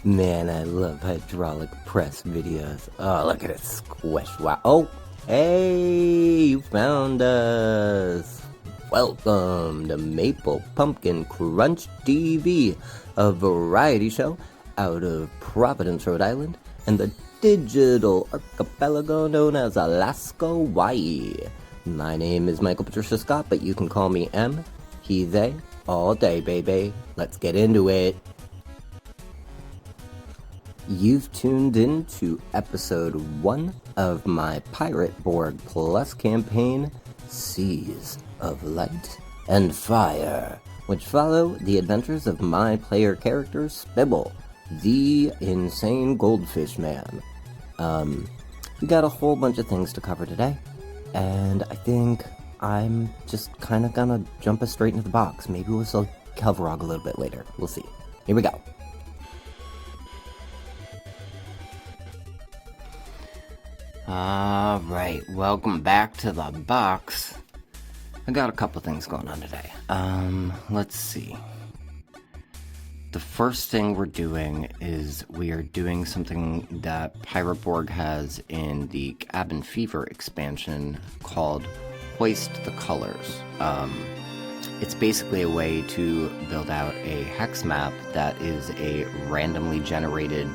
Man, I love hydraulic press videos. Oh, look at it squish. Wow. Oh, hey, you found us. Welcome to Maple Pumpkin Crunch TV, a variety show out of Providence, Rhode Island, and the digital archipelago known as Alaska, Hawaii. My name is Michael Patricia Scott, but you can call me M, he, they, all day, baby. Let's get into it. You've tuned in to episode 1 of my Pirate BORG Plus campaign, Seas of Light and Fire, which follow the adventures of my player character, Spibble, the insane goldfish man. We got a whole bunch of things to cover today, and I think I'm just kind of gonna jump us straight into the box. Maybe we'll still Kelvarog a little bit later. We'll see. Here we go. Alright, welcome back to the box. I got a couple things going on today. Let's see. The first thing we're doing is we are doing something that Pirate BORG has in the Cabin Fever expansion called Hoist the Colors. It's basically a way to build out a hex map that is a randomly generated,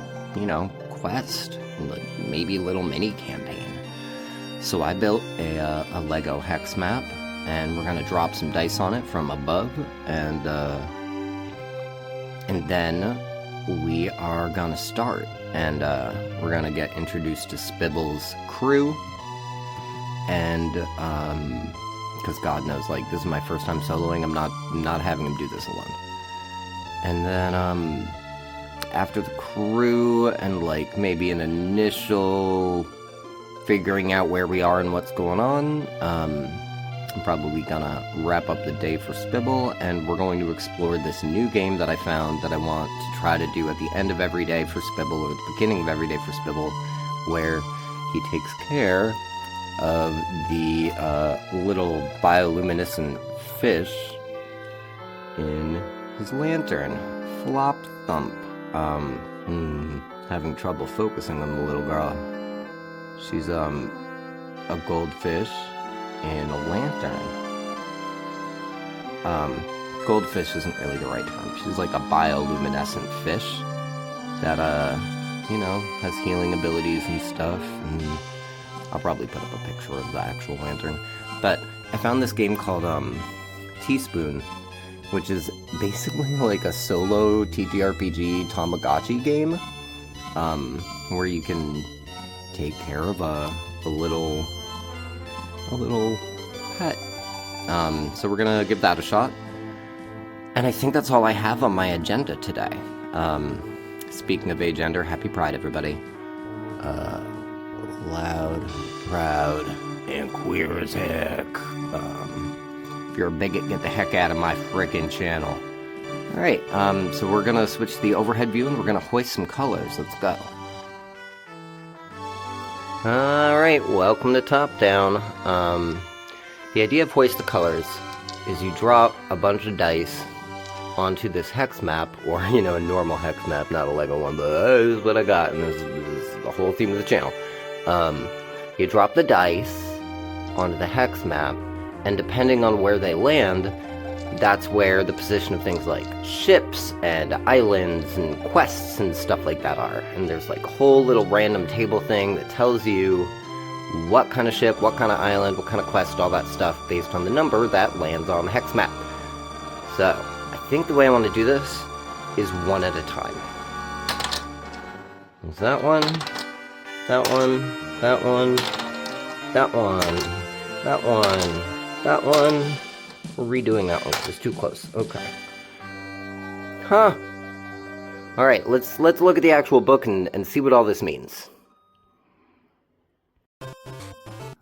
quest, like maybe little mini campaign. So I built a Lego hex map, and we're gonna drop some dice on it from above, and then we are gonna start, and we're gonna get introduced to Spibble's crew, and because God knows, like, this is my first time soloing. I'm not having him do this alone. And then after the crew and like maybe an initial figuring out where we are and what's going on, I'm probably gonna wrap up the day for Spibble, and we're going to explore this new game that I found that I want to try to do at the end of every day for Spibble, or the beginning of every day for Spibble, where he takes care of the little bioluminescent fish in his lantern. Flop Thump. Having trouble focusing on the little girl. She's, a goldfish in a lantern. Goldfish isn't really the right term. She's like a bioluminescent fish that, has healing abilities and stuff, and I'll probably put up a picture of the actual lantern. But I found this game called, Teaspoon, which is basically like a solo TTRPG Tamagotchi game, where you can take care of a little pet. So we're gonna give that a shot. And I think that's all I have on my agenda today. Speaking of agender, happy Pride, everybody. Loud, proud, and queer as heck. If you're a bigot, get the heck out of my frickin' channel. Alright, so we're gonna switch to the overhead view and we're gonna hoist some colors. Let's go. Alright, welcome to Top Down. The idea of Hoist the Colors is you drop a bunch of dice onto this hex map, or, a normal hex map, not a Lego one, but this is what I got, and this is the whole theme of the channel. You drop the dice onto the hex map, and depending on where they land, that's where the position of things like ships and islands and quests and stuff like that are. And there's like a whole little random table thing that tells you what kind of ship, what kind of island, what kind of quest, all that stuff based on the number that lands on the hex map. So, I think the way I want to do this is one at a time. There's that one, that one, that one, that one, that one. That one, we're redoing that one because it's too close. Okay. Huh. Alright, let's look at the actual book and see what all this means.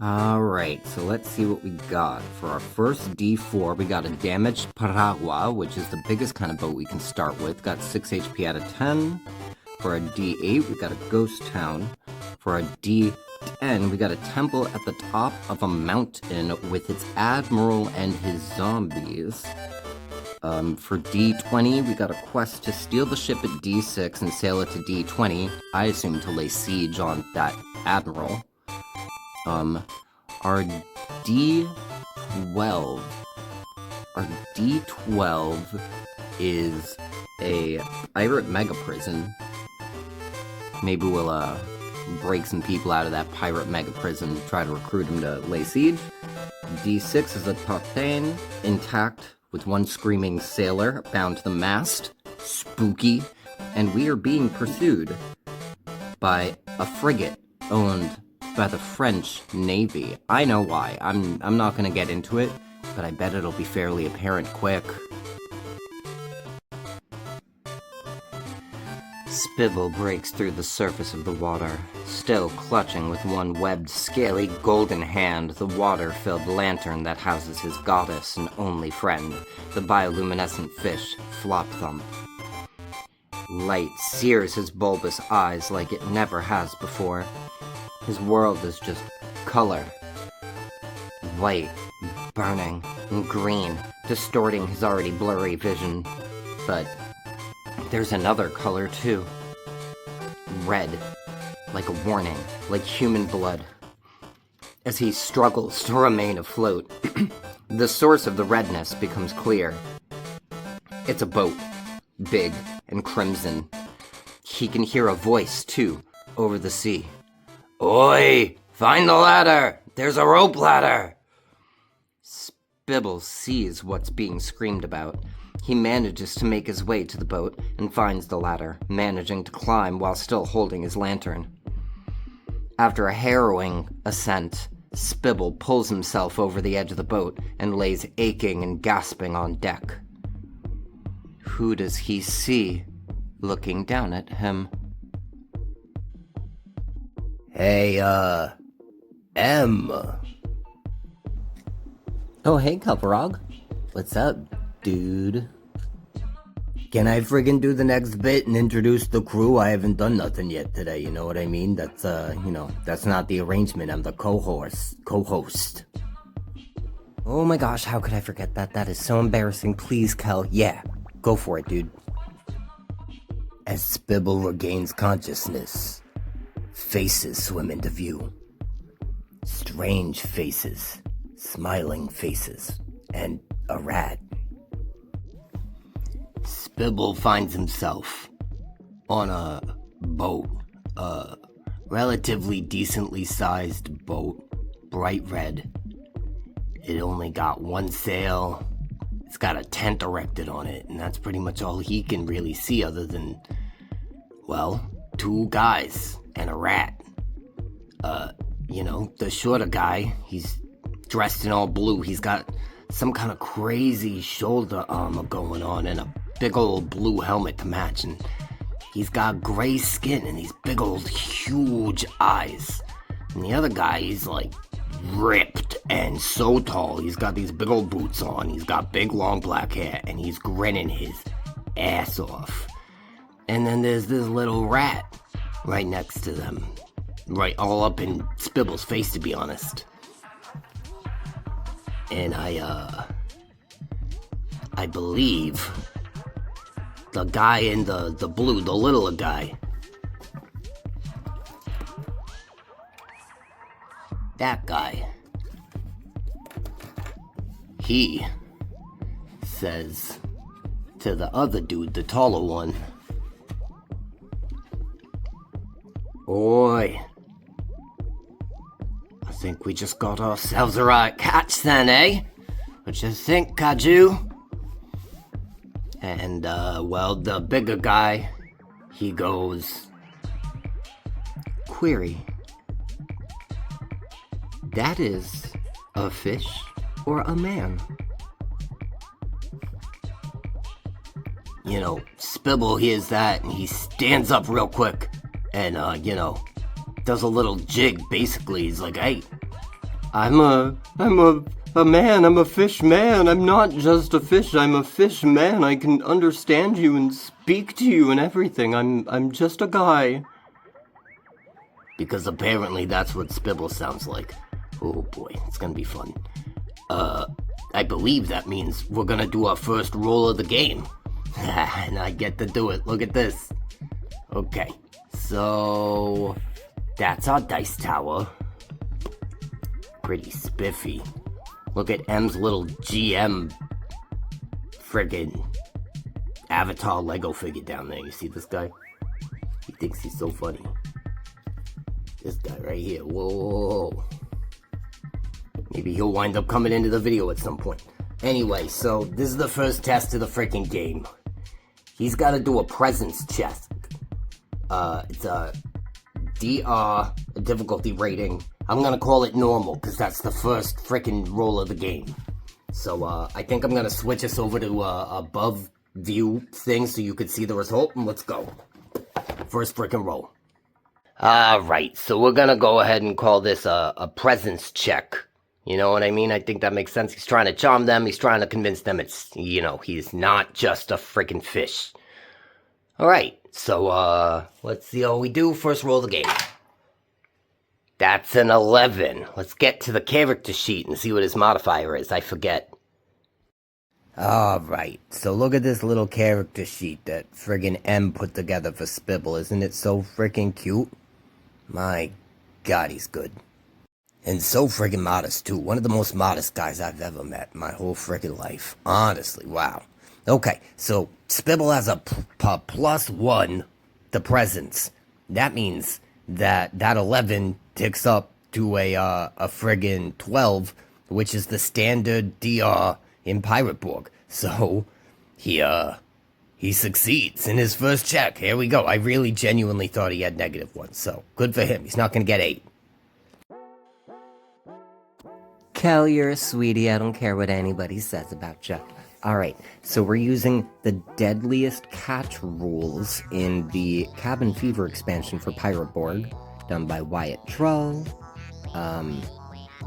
Alright, so let's see what we got. For our first D4, we got a damaged Paragua, which is the biggest kind of boat we can start with. Got 6 HP out of 10. For a D8, we got a ghost town. For a D10, we got a temple at the top of a mountain with its admiral and his zombies. For D20, we got a quest to steal the ship at D6 and sail it to D20. I assume to lay siege on that admiral. Our D12. Our D12 is a pirate mega prison. Maybe we'll, break some people out of that pirate mega prison, try to recruit them to lay siege. D6 is a tartan, intact, with one screaming sailor bound to the mast. Spooky. And we are being pursued by a frigate owned by the French Navy. I know why. I'm not gonna get into it, but I bet it'll be fairly apparent quick. Spibble breaks through the surface of the water, still clutching with one webbed, scaly, golden hand the water-filled lantern that houses his goddess and only friend, the bioluminescent fish, Flop Thump. Light sears his bulbous eyes like it never has before. His world is just color. White, burning, and green, distorting his already blurry vision. But there's another color, too. Red, like a warning, like human blood. As he struggles to remain afloat, the source of the redness becomes clear. It's a boat, big and crimson. He can hear a voice, too, over the sea. "Oi! Find the ladder! There's a rope ladder!" Spibble sees what's being screamed about. He manages to make his way to the boat and finds the ladder, managing to climb while still holding his lantern. After a harrowing ascent, Spibble pulls himself over the edge of the boat and lays aching and gasping on deck. Who does he see looking down at him? "Hey, M." "Oh, hey, Cupperog. What's up, dude? Can I friggin' do the next bit and introduce the crew? I haven't done nothing yet today, you know what I mean? That's, that's not the arrangement. I'm the co-host. Oh my gosh, how could I forget that? That is so embarrassing. Please, Kel. Yeah, go for it, dude. As Spibble regains consciousness, faces swim into view. Strange faces, smiling faces, and a rat. Spibble finds himself on a boat, a relatively decently sized boat, bright red. It only got one sail. It's got a tent erected on it, and that's pretty much all he can really see other than, well, two guys and a rat. The shorter guy, he's dressed in all blue. He's got some kind of crazy shoulder armor going on and a big old blue helmet to match, and he's got gray skin and these big old huge eyes. And the other guy, he's like ripped and so tall. He's got these big old boots on, he's got big long black hair, and he's grinning his ass off. And then there's this little rat right next to them, right all up in Spibble's face, to be honest. And I believe the guy in the blue, the littler guy, that guy, he says to the other dude, the taller one, "Oi, I think we just got ourselves a right catch then, eh? What you think, Kaju?" And, the bigger guy, he goes, "Query, that is a fish or a man?" Spibble hears that, and he stands up real quick, and, does a little jig, basically. He's like, "Hey, I'm a man, I'm a fish man. I'm not just a fish, I'm a fish man. I can understand you and speak to you and everything. I'm just a guy." Because apparently that's what Spibble sounds like. Oh boy, it's gonna be fun. I believe that means we're gonna do our first roll of the game. And I get to do it. Look at this. Okay, so that's our dice tower. Pretty spiffy. Look at M's little GM friggin' avatar Lego figure down there. You see this guy? He thinks he's so funny. This guy right here. Whoa. Maybe he'll wind up coming into the video at some point. Anyway, so this is the first test of the freaking game. He's got to do a presence check. It's a DR difficulty rating. I'm gonna call it normal because that's the first freaking roll of the game. So I think I'm gonna switch us over to above view thing so you can see the result, and let's go. First freaking roll. Alright, so we're gonna go ahead and call this a presence check. You know what I mean? I think that makes sense. He's trying to charm them. He's trying to convince them it's, you know, he's not just a freaking fish. Alright, so, let's see how we do. First roll of the game. That's an 11. Let's get to the character sheet and see what his modifier is. I forget. Alright, so look at this little character sheet that friggin' M put together for Spibble. Isn't it so freaking cute? My God, he's good. And so friggin' modest, too. One of the most modest guys I've ever met in my whole friggin' life. Honestly, wow. Okay, so Spibble has a +1 to presence. That means that 11 ticks up to a friggin' 12, which is the standard DR in Pirate BORG. So, he succeeds in his first check. Here we go. I really genuinely thought he had -1, so good for him. He's not gonna get 8. Kel, you're a sweetie. I don't care what anybody says about you. Alright, so we're using the deadliest catch rules in the Cabin Fever expansion for Pirate BORG, done by Wyatt Trull.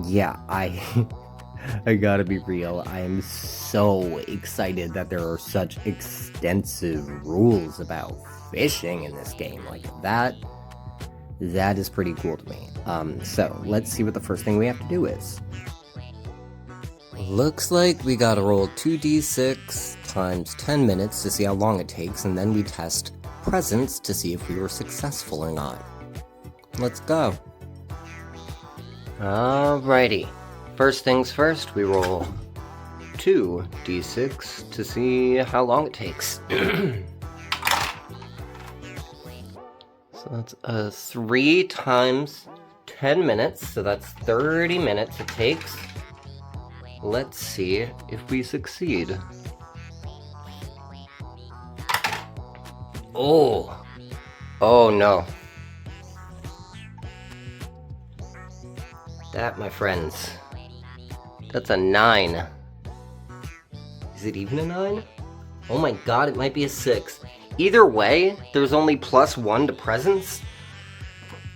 Yeah, I gotta be real. I am so excited that there are such extensive rules about fishing in this game. Like, that is pretty cool to me. So, let's see what the first thing we have to do is. Looks like we gotta roll 2d6 times 10 minutes to see how long it takes, and then we test presence to see if we were successful or not. Let's go. Alrighty. First things first, we roll 2d6 to see how long it takes. So that's 3 times 10 minutes, so that's 30 minutes it takes. Let's see if we succeed. Oh no. That, my friends, that's a 9. Is it even a 9? Oh my God, it might be a 6. Either way, there's only +1 to presence.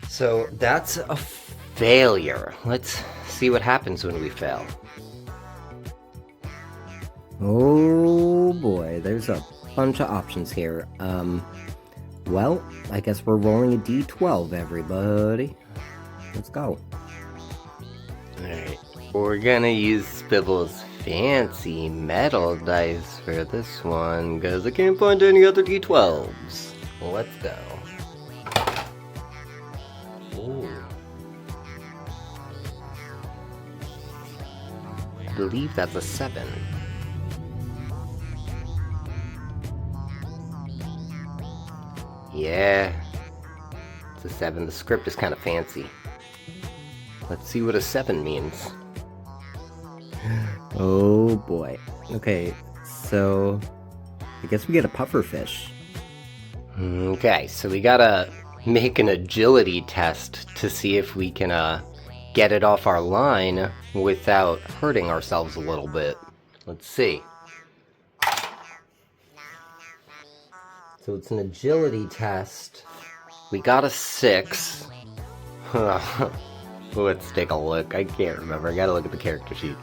So that's a failure. Let's see what happens when we fail. Oh boy, there's a bunch of options here. Well, I guess we're rolling a d12, everybody. Let's go. Alright, we're gonna use Spibble's fancy metal dice for this one, because I can't find any other d12s. Let's go. Ooh. I believe that's a 7. Yeah, it's a 7. The script is kind of fancy. Let's see what a 7 means. Oh boy. Okay, so I guess we get a pufferfish. Okay, so we gotta make an agility test to see if we can get it off our line without hurting ourselves a little bit. Let's see. So it's an agility test. We got a 6. Let's take a look. I can't remember. I gotta look at the character sheet.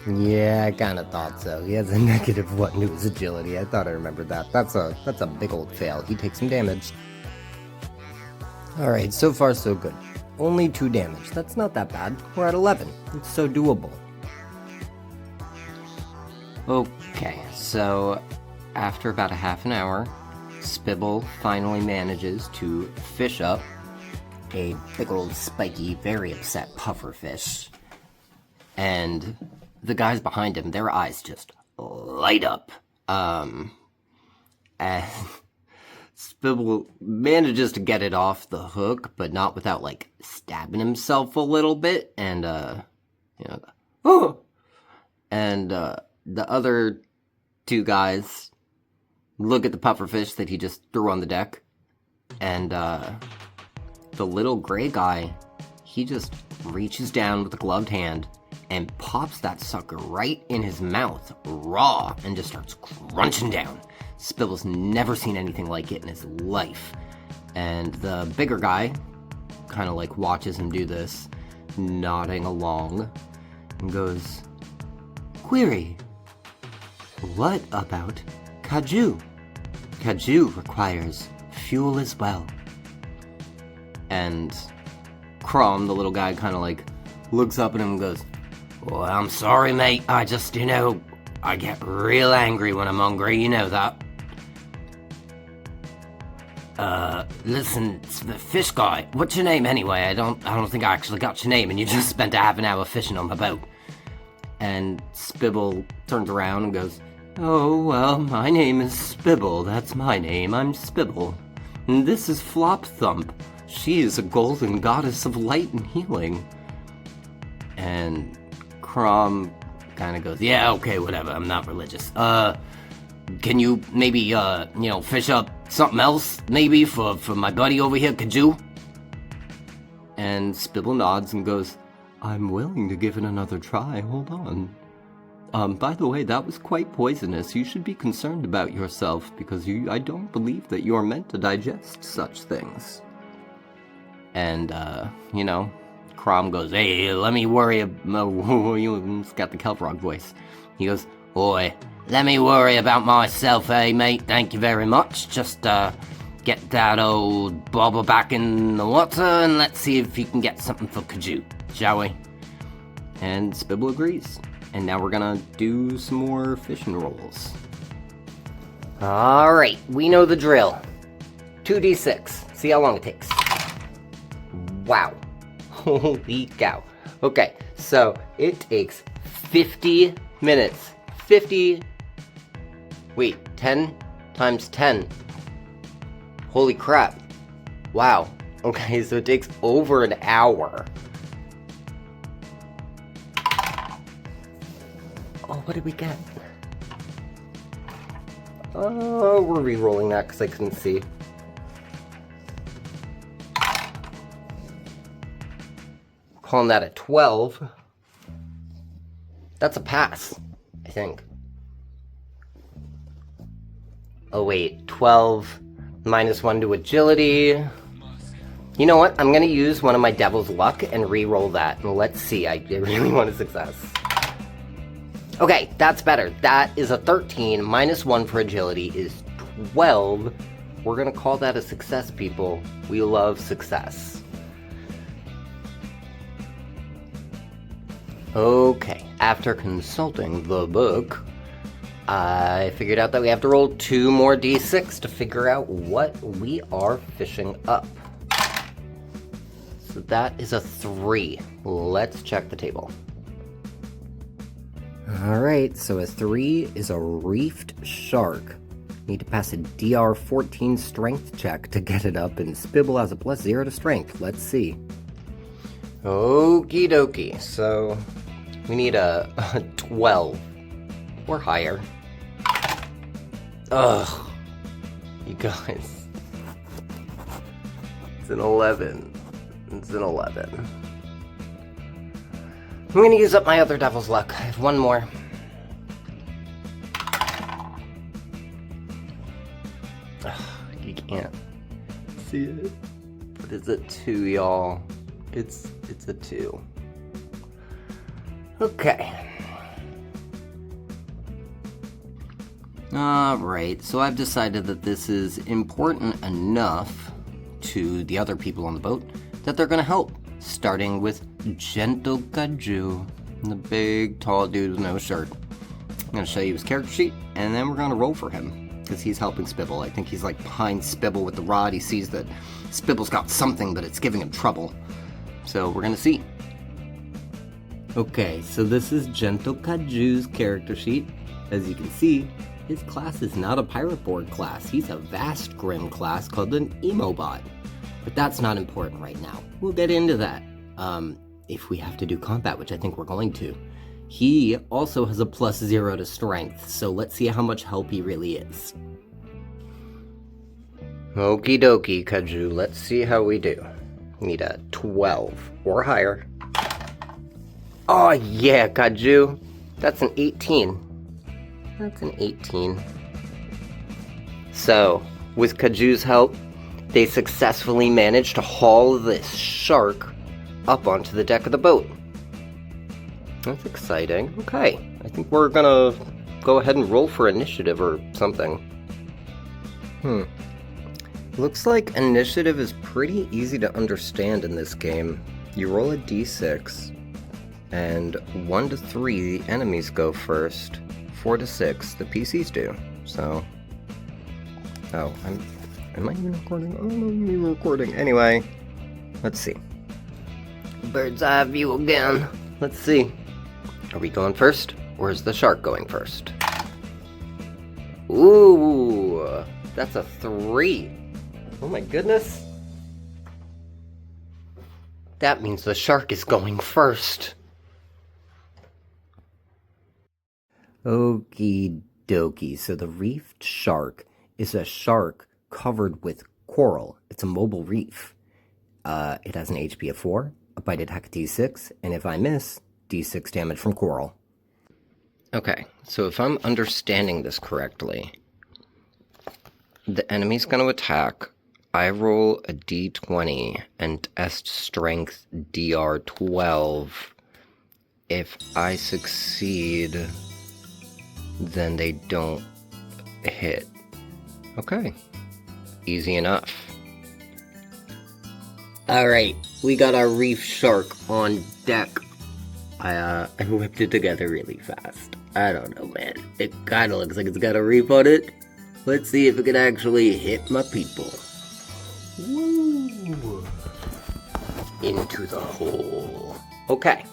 Yeah, I kinda thought so. He has a -1 to his agility. I thought I remembered that. That's a big old fail. He takes some damage. Alright, so far so good. only 2 damage. That's not that bad. We're at 11. It's so doable. Okay, so after about a half an hour, Spibble finally manages to fish up a big old spiky, very upset pufferfish. And the guys behind him, their eyes just light up. And Spibble manages to get it off the hook, but not without, like, stabbing himself a little bit, and, oh! And, the other 2 guys look at the pufferfish that he just threw on the deck, and, the little gray guy, he just reaches down with a gloved hand and pops that sucker right in his mouth, raw, and just starts crunching down. Spibble's never seen anything like it in his life. And the bigger guy kind of like watches him do this, nodding along, and goes, "Query, what about Kaju? Kaju requires fuel as well." And Crom, the little guy, kind of like looks up at him and goes, "Well, I'm sorry, mate. I just, I get real angry when I'm hungry, you know that." Listen, the fish guy, what's your name anyway? I don't think I actually got your name, and you just spent a half an hour fishing on my boat. And Spibble turns around and goes, "Oh, well, my name is Spibble. That's my name. I'm Spibble. And this is Flop Thump. She is a golden goddess of light and healing." And Crom kind of goes, "Yeah, okay, whatever. I'm not religious. Can you maybe, fish up something else, maybe, for my buddy over here, Kaju?" And Spibble nods and goes, "I'm willing to give it another try. Hold on. By the way, that was quite poisonous. You should be concerned about yourself, because I don't believe that you're meant to digest such things." And, Crom goes, "Hey, let me worry about..." He's got the Kelp Rock voice. He goes, "Oi, let me worry about myself, mate? Thank you very much. Just, get that old bobber back in the water, and let's see if you can get something for Kaju, shall we?" And Spibble agrees. And now we're gonna do some more fishing rolls. Alright, we know the drill. 2d6. See how long it takes. Wow. Holy cow. Okay, so it takes 50 minutes. 10 times 10. Holy crap. Wow. Okay, so it takes over an hour. Oh, what did we get? Oh, we're re-rolling that because I couldn't see. Calling that a 12. That's a pass, I think. Oh wait, 12 minus 1 to agility. You know what? I'm gonna use one of my devil's luck and re-roll that. And let's see, I really want a success. Okay, that's better. That is a 13. Minus 1 for agility is 12. We're gonna call that a success, people. We love success. Okay, after consulting the book, I figured out that we have to roll 2 more d6 to figure out what we are fishing up. So that is a 3. Let's check the table. Alright, so a 3 is a reefed shark. Need to pass a DR 14 strength check to get it up, and Spibble has a +0 to strength. Let's see. Okie dokie, so we need a 12 or higher. Ugh, you guys. It's an 11. It's an 11. I'm gonna use up my other devil's luck. I have one more. Ugh, you can't see it, but it's a 2, y'all. It's a 2. Okay. Alright, so I've decided that this is important enough to the other people on the boat that they're gonna help. starting with Gentle Kaju, the big, tall dude with no shirt. I'm going to show you his character sheet, and then we're going to roll for him, because he's helping Spibble. I think he's like behind Spibble with the rod. He sees that Spibble's got something, but it's giving him trouble. So we're going to see. Okay, so this is Gentle Kaju's character sheet. As you can see, his class is not a Pirate BORG class. He's a Vast Grim class called an Emobot. But that's not important right now. We'll get into that. If we have to do combat, which I think we're going to. He also has a +0 to strength, so let's see how much help he really is. Okie dokie, Kaju, let's see how we do. Need a 12 or higher. Oh yeah, Kaju, that's an 18. That's an 18. So, with Kaju's help, they successfully managed to haul this shark up onto the deck of the boat. That's exciting. Okay, I think we're gonna go ahead and roll for initiative or something. Looks like initiative is pretty easy to understand in this game. You roll a d6, and 1 to 3 the enemies go first, 4 to 6 the PCs do. So, oh, am I even recording? Oh, I'm even recording. Anyway, let's see. Bird's eye view again. Let's see. Are we going first, or is the shark going first? Ooh, that's a 3. Oh my goodness. That means the shark is going first. Okie dokie. So the reefed shark is a shark covered with coral. It's a mobile reef. It has an HP of 4, a bite attack of D6, and if I miss, D6 damage from coral. Okay, so if I'm understanding this correctly, the enemy's going to attack. I roll a d20 and test strength DR12. If I succeed, then they don't hit. Okay, easy enough. Alright, we got our reef shark on deck. I whipped it together really fast. I don't know, man. It kinda looks like it's got a reef on it. Let's see if it can actually hit my people. Woo! Into the hole. Okay.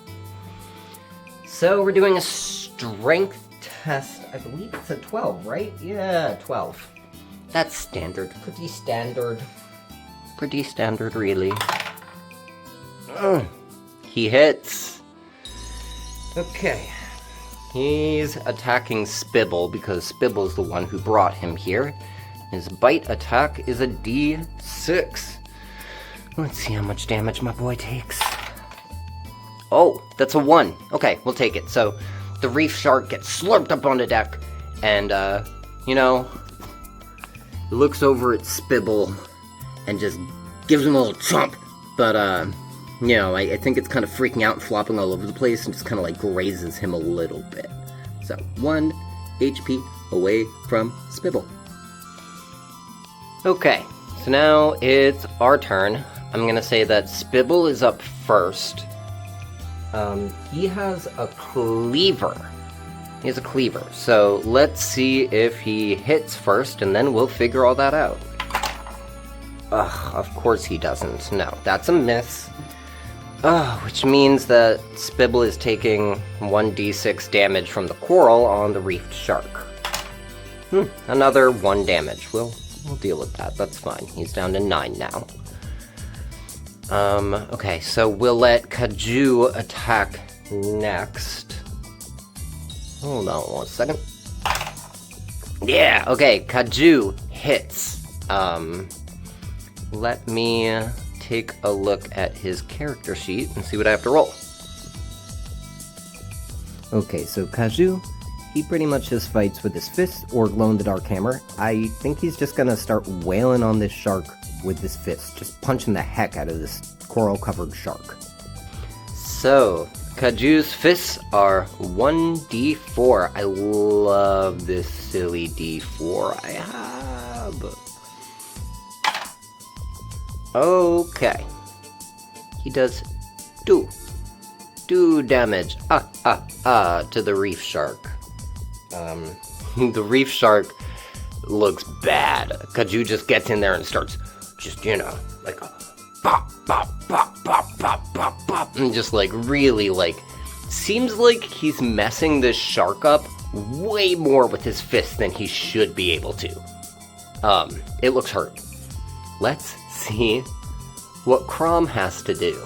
So we're doing a strength test. I believe it's a 12, right? Yeah, 12. That's standard. Pretty standard. Pretty standard, really. He hits. Okay. He's attacking Spibble because Spibble's the one who brought him here. His bite attack is a D6. Let's see how much damage my boy takes. Oh, that's a 1. Okay, we'll take it. So, the reef shark gets slurped up on the deck, and, looks over at Spibble and just gives him a little chomp. But, I think it's kind of freaking out and flopping all over the place and just kind of like grazes him a little bit. So, 1 HP away from Spibble. Okay, so now it's our turn. I'm going to say that Spibble is up first. He has a cleaver. He has a cleaver. So let's see if he hits first, and then we'll figure all that out. Ugh, of course he doesn't. No, that's a miss. Which means that Spibble is taking 1d6 damage from the coral on the reefed shark. Another 1 damage. We'll deal with that. That's fine. He's down to 9 now. Okay, so we'll let Kaju attack next. Hold on 1 second. Yeah, okay, Kaju hits. Let me take a look at his character sheet and see what I have to roll. Okay, so Kaju, he pretty much just fights with his fists or glow-in-the-dark hammer. I think he's just gonna start wailing on this shark with his fist, just punching the heck out of this coral-covered shark. So, Kaju's fists are 1d4. I love this silly d4 I have. Okay. he does 2 damage to the reef shark. The reef shark looks bad. Kaju just gets in there and starts just, like bop, bop, bop, bop, bop, bop, bop, and just like really like, seems like he's messing this shark up way more with his fists than he should be able to. It looks hurt. Let's see what Crom has to do.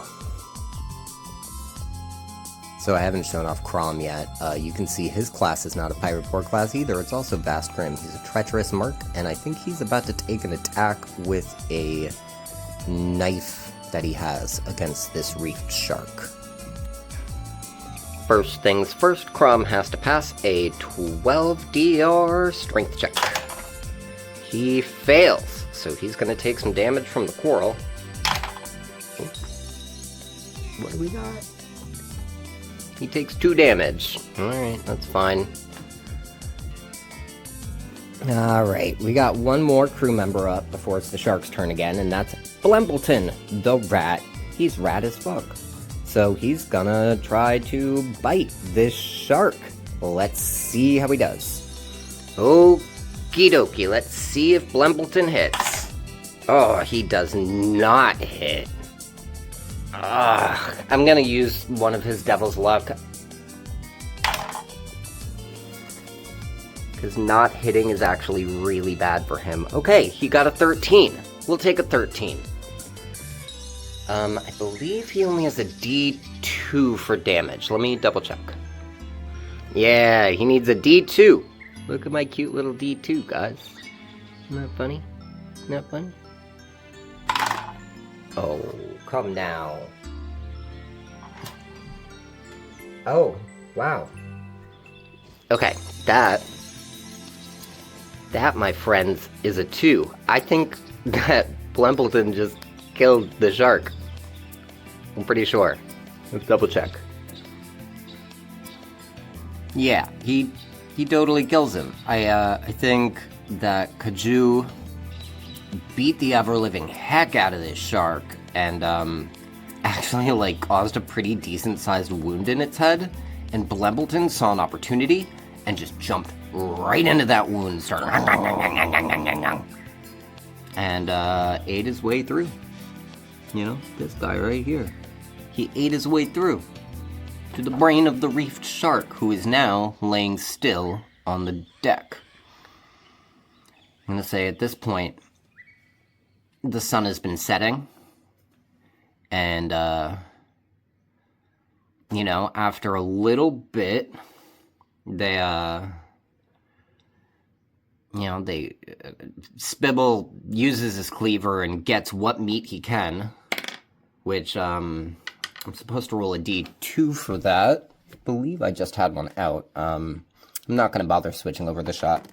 So I haven't shown off Crom yet. You can see his class is not a Pirate BORG class either. It's also Vast Grim. He's a treacherous merc, and I think he's about to take an attack with a knife that he has against this reefed shark. First things first, Crom has to pass a 12 DR strength check. He fails, so he's going to take some damage from the coral. What do we got? He takes 2 damage. Alright, that's fine. Alright, we got one more crew member up before it's the shark's turn again, and that's Blembleton, the rat. He's rat as fuck. So he's gonna try to bite this shark. Let's see how he does. Okie dokie, let's see if Blembleton hits. Oh, he does not hit. I'm gonna use one of his Devil's Luck. Because not hitting is actually really bad for him. Okay, he got a 13. We'll take a 13. I believe he only has a D2 for damage. Let me double check. Yeah, he needs a D2. Look at my cute little D2, guys. Isn't that funny? Isn't that funny? Oh, come now. Oh, wow. Okay, that, my friends, is a 2. I think that Blembleton just killed the shark. I'm pretty sure. Let's double check. Yeah, he totally kills him. I think that Kaju beat the ever-living heck out of this shark, and, actually, like, caused a pretty decent-sized wound in its head, and Blembleton saw an opportunity, and just jumped right into that wound and started and, ate his way through. You know, this guy right here. He ate his way through to the brain of the reefed shark, who is now laying still on the deck. I'm gonna say at this point, the sun has been setting, and, you know, after a little bit, they, Spibble uses his cleaver and gets what meat he can, which, I'm supposed to roll a D2 for that. I believe I just had one out. I'm not gonna bother switching over the shot.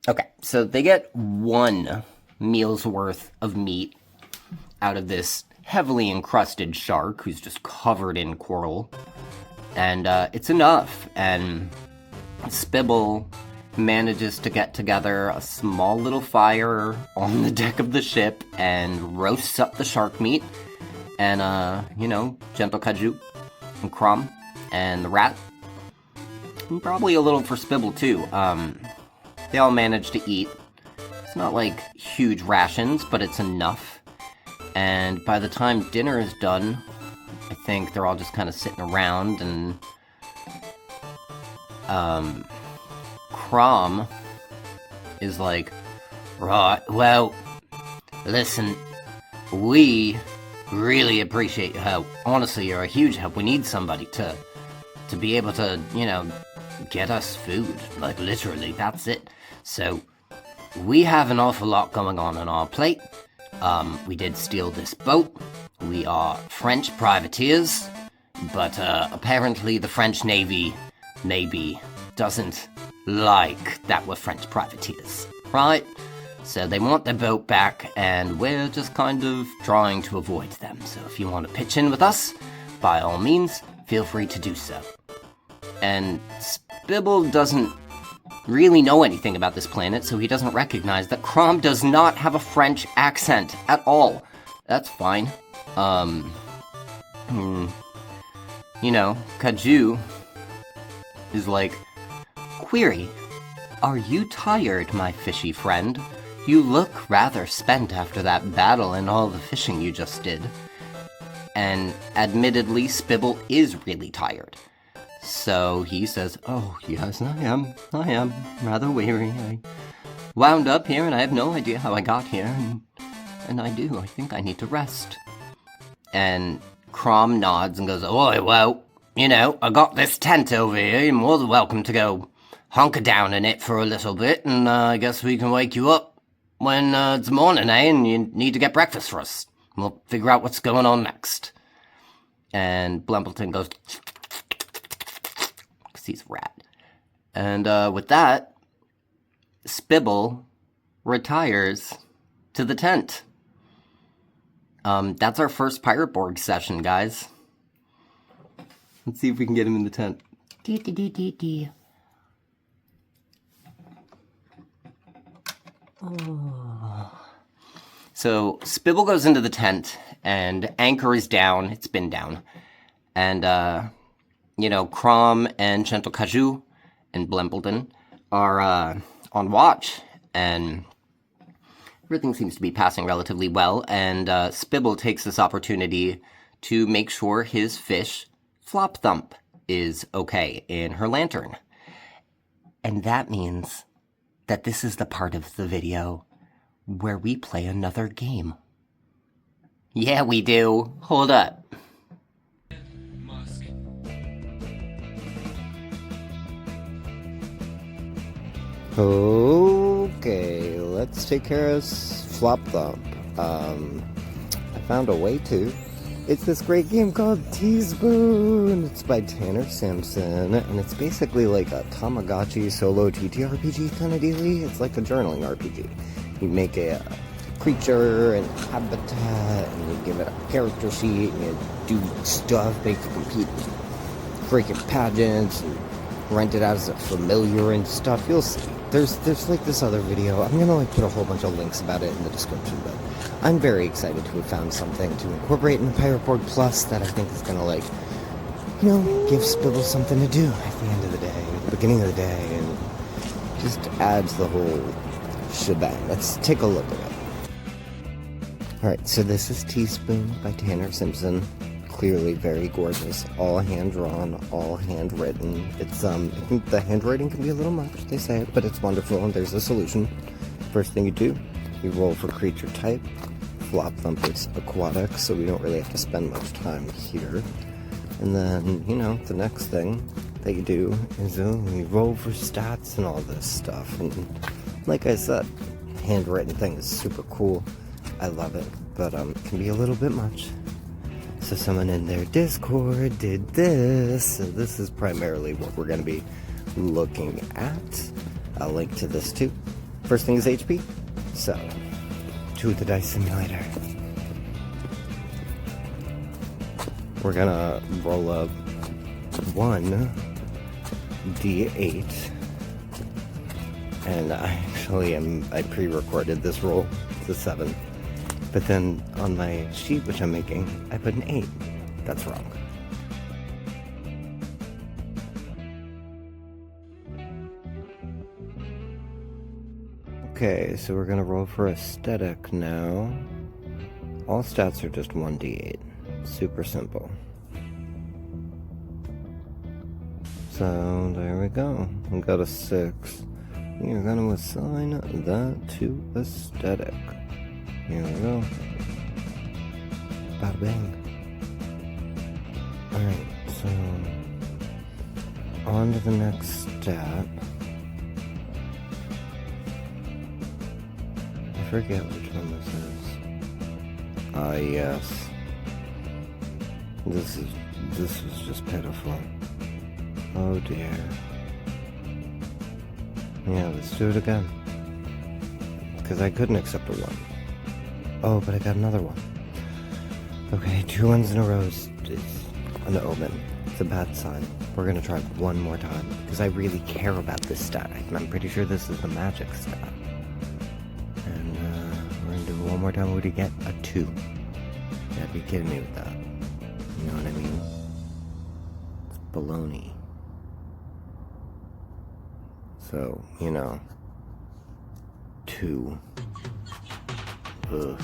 Okay, so they get 1 meal's worth of meat out of this heavily encrusted shark who's just covered in coral. And it's enough, and Spibble manages to get together a small little fire on the deck of the ship and roasts up the shark meat. And, Gentle Kaju and Crom and the rat. And probably a little for Spibble, too. They all manage to eat. It's not like huge rations, but it's enough. And by the time dinner is done, I think they're all just kind of sitting around, and Crom is like, right, well, listen, we really appreciate your help. Honestly, you're a huge help. We need somebody to be able to, get us food. Like, literally, that's it. So, we have an awful lot going on our plate. We did steal this boat. We are French privateers, but apparently the French Navy maybe doesn't like that we're French privateers, right? So they want their boat back, and we're just kind of trying to avoid them. So if you want to pitch in with us, by all means, feel free to do so. And Spibble doesn't really know anything about this planet, so he doesn't recognize that Crom does not have a French accent at all. That's fine. You know, Kaju is like, "Query, are you tired, my fishy friend? You look rather spent after that battle and all the fishing you just did." And admittedly, Spibble is really tired. So he says, "Oh, yes, I am rather weary. I wound up here and I have no idea how I got here, and I think I need to rest." And Crom nods and goes, "Oh, well, you know, I got this tent over here. You're more than welcome to go hunker down in it for a little bit, and I guess we can wake you up when it's morning, eh? And you need to get breakfast for us. We'll figure out what's going on next." And Blempleton goes, because he's a rat. And with that, Spibble retires to the tent. That's our first Pirate BORG session, guys. Let's see if we can get him in the tent. Oh. So Spibble goes into the tent, and anchor is down. It's been down. And, you know, Crom and Gentle Kaju and Blempleton are on watch, and everything seems to be passing relatively well, and Spibble takes this opportunity to make sure his fish, Flop Thump, is okay in her lantern. And that means that this is the part of the video where we play another game. Yeah, we do. Hold up. Okay, let's take care of Flop Thump. I found a way to. It's this great game called Teaspoon. It's by Tanner Simpson, and it's basically like a Tamagotchi solo TTRPG kind of dealy. It's like a journaling RPG. You make a creature and habitat, and you give it a character sheet, and you do stuff, they can compete with freaking pageants, and rent it out as a familiar and stuff. You'll see. There's like this other video. I'm gonna like put a whole bunch of links about it in the description, but I'm very excited to have found something to incorporate in the Pirate BORG Plus that I think is gonna, like, you know, give Spibble something to do at the end of the day, at the beginning of the day, and just adds the whole shebang. Let's take a look at it. Alright, so this is Teaspoon by Tanner Simpson. Clearly very gorgeous, all hand-drawn, all handwritten. It's, I think the handwriting can be a little much, they say, but it's wonderful, and there's a solution. First thing you do, you roll for creature type. Flop Thump is aquatic, so we don't really have to spend much time here. And then, you know, the next thing that you do is you roll for stats and all this stuff. And like I said, handwritten thing is super cool. I love it, but it can be a little bit much. So someone in their Discord did this, so this is primarily what we're going to be looking at. I'll link to this too. First thing is HP, so to the dice simulator. We're going to roll up 1d8, and I pre-recorded this roll, it's a 7. But then on my sheet, which I'm making, I put an 8. That's wrong. Okay, so we're gonna roll for aesthetic now. All stats are just 1d8. Super simple. So there we go. We got a 6. You're gonna assign that to aesthetic. Here we go. Bada bang. Alright, so on to the next stat. I forget which one this is. Ah, yes. This was just pitiful. Oh dear. Yeah, let's do it again. Because I couldn't accept a 1. Oh, but I got another one. Okay, 2 ones in a row is an omen. It's a bad sign. We're gonna try one more time, because I really care about this stat. I'm pretty sure this is the magic stat. And we're gonna do it one more time. What do you get? A 2. That'd be kidding me with that. You know what I mean? It's baloney. So, 2. Ugh.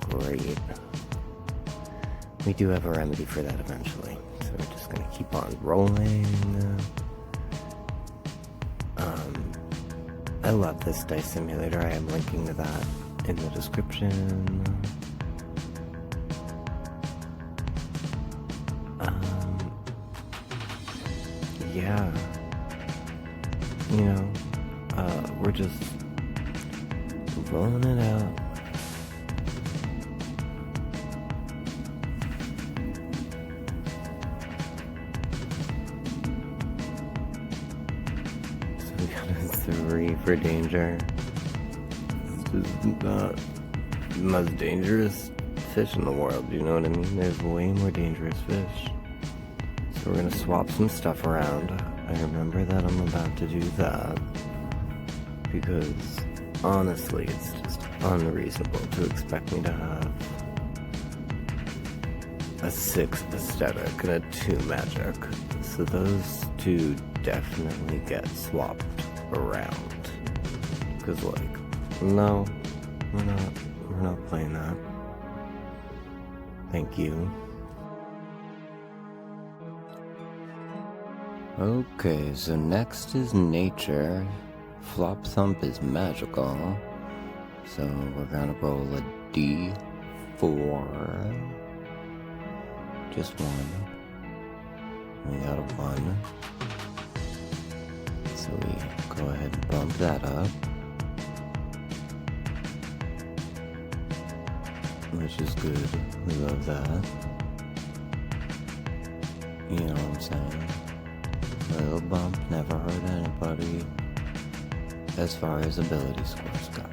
Great. We do have a remedy for that eventually. So we're just gonna keep on rolling. I love this dice simulator. I am linking to that in the description. Yeah. We're just rolling it out. So we got a 3 for danger. This is not the most dangerous fish in the world, you know what I mean? There's way more dangerous fish. So we're gonna swap some stuff around. I remember that I'm about to do that. Because, honestly, it's just unreasonable to expect me to have a 6 aesthetic and a 2 magic. So those 2 definitely get swapped around. Because, no, we're not playing that. Thank you. Okay, so next is nature. Flop Thump is magical, so we're gonna roll a D4. Just 1. We got a 1. So we go ahead and bump that up. Which is good. We love that. You know what I'm saying? A little bump, never hurt anybody. As far as ability scores go.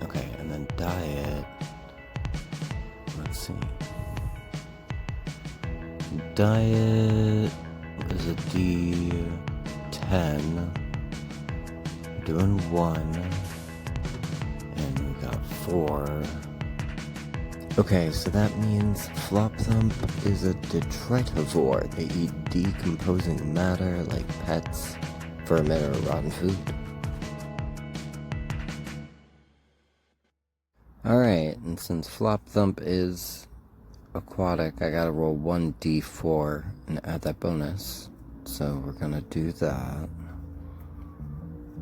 Okay, and then diet. Let's see. Diet is a D10. We're doing 1. And we got 4. Okay, so that means Flop Thump is a detritivore. They eat decomposing matter like pets, vermin, or rotten food. Alright, and since Flop Thump is aquatic, I gotta roll 1d4 and add that bonus. So we're gonna do that.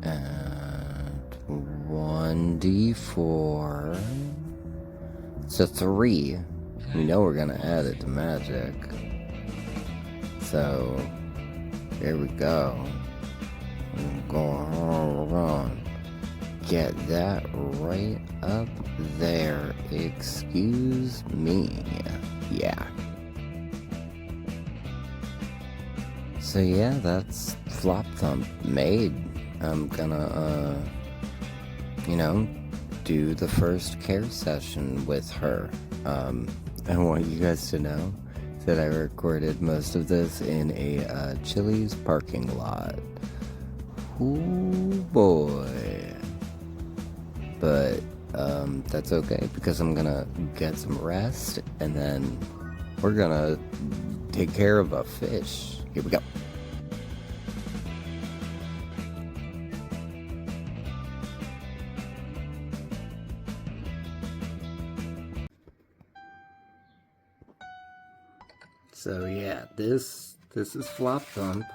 And 1d4... It's a 3. We know we're gonna add it to magic. So, here we go. We're going get that right up there. Excuse me. Yeah. So yeah, that's Flop Thump made. I'm gonna, do the first care session with her. I want you guys to know that I recorded most of this in a Chili's parking lot. Ooh boy. But that's okay because I'm gonna get some rest and then we're gonna take care of a fish. Here we go. So yeah, this is Flop Thump.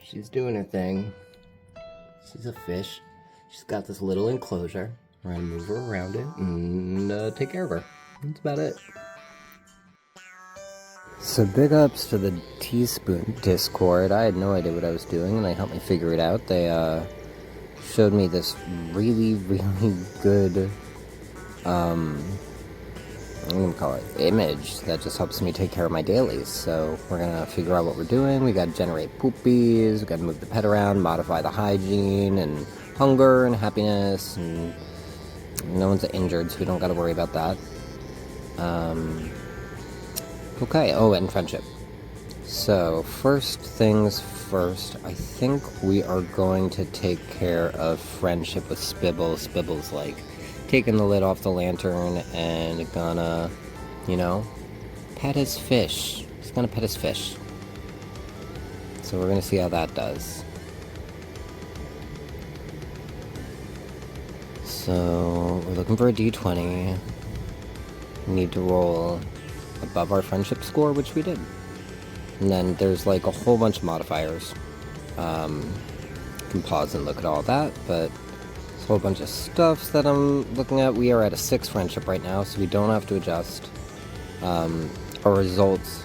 She's doing her thing. She's a fish. She's got this little enclosure. We're gonna move her around it and take care of her. That's about it. So big ups to the Teaspoon Discord. I had no idea what I was doing and they helped me figure it out. They showed me this really, really good I'm gonna call it image that just helps me take care of my dailies. So we're gonna figure out what we're doing. We gotta generate poopies, we gotta move the pet around, modify the hygiene and hunger and happiness, and no one's injured, so we don't gotta worry about that. Okay, oh, and friendship. So, first things first, I think we are going to take care of friendship with Spibble. Spibble's like taking the lid off the lantern and gonna, you know, pet his fish. He's gonna pet his fish. So we're gonna see how that does. So, we're looking for a D20. We need to roll above our friendship score, which we did. And then there's like a whole bunch of modifiers. You can pause and look at all that, but there's a whole bunch of stuff that I'm looking at. We are at a 6 friendship right now, so we don't have to adjust. Our results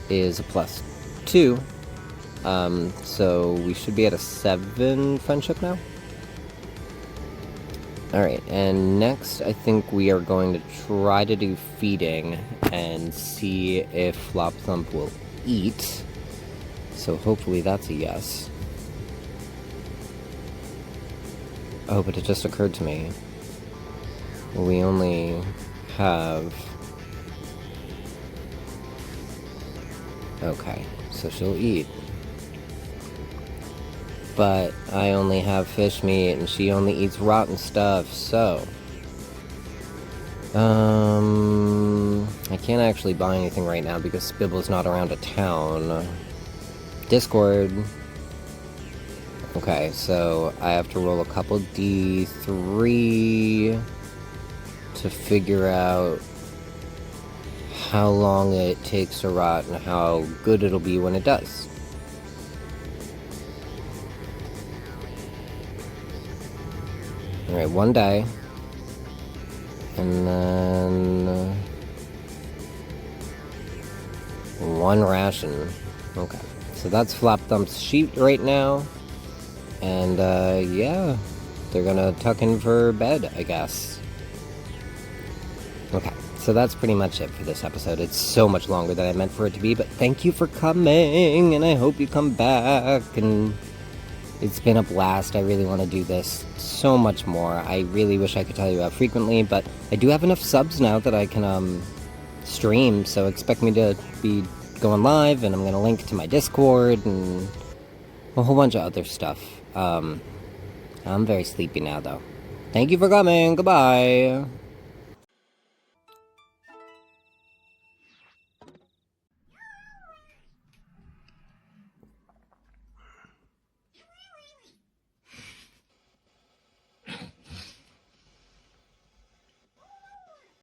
is a +2. So we should be at a 7 friendship now. Alright, and next I think we are going to try to do feeding and see if Flop Thump will eat. So hopefully that's a yes. Oh, but it just occurred to me. We only have... Okay, so she'll eat. But I only have fish meat and she only eats rotten stuff, so... I can't actually buy anything right now because Spibble's not around a town. Discord. Okay, so I have to roll a couple D3 to figure out how long it takes to rot and how good it'll be when it does. Alright, 1 day. And then... 1 ration. Okay. So that's Flop Thump's sheet right now. And, yeah. They're gonna tuck in for bed, I guess. Okay. So that's pretty much it for this episode. It's so much longer than I meant for it to be, but thank you for coming, and I hope you come back, and... It's been a blast. I really want to do this so much more. I really wish I could tell you how frequently, but I do have enough subs now that I can stream, so expect me to be going live, and I'm going to link to my Discord and a whole bunch of other stuff. I'm very sleepy now, though. Thank you for coming. Goodbye.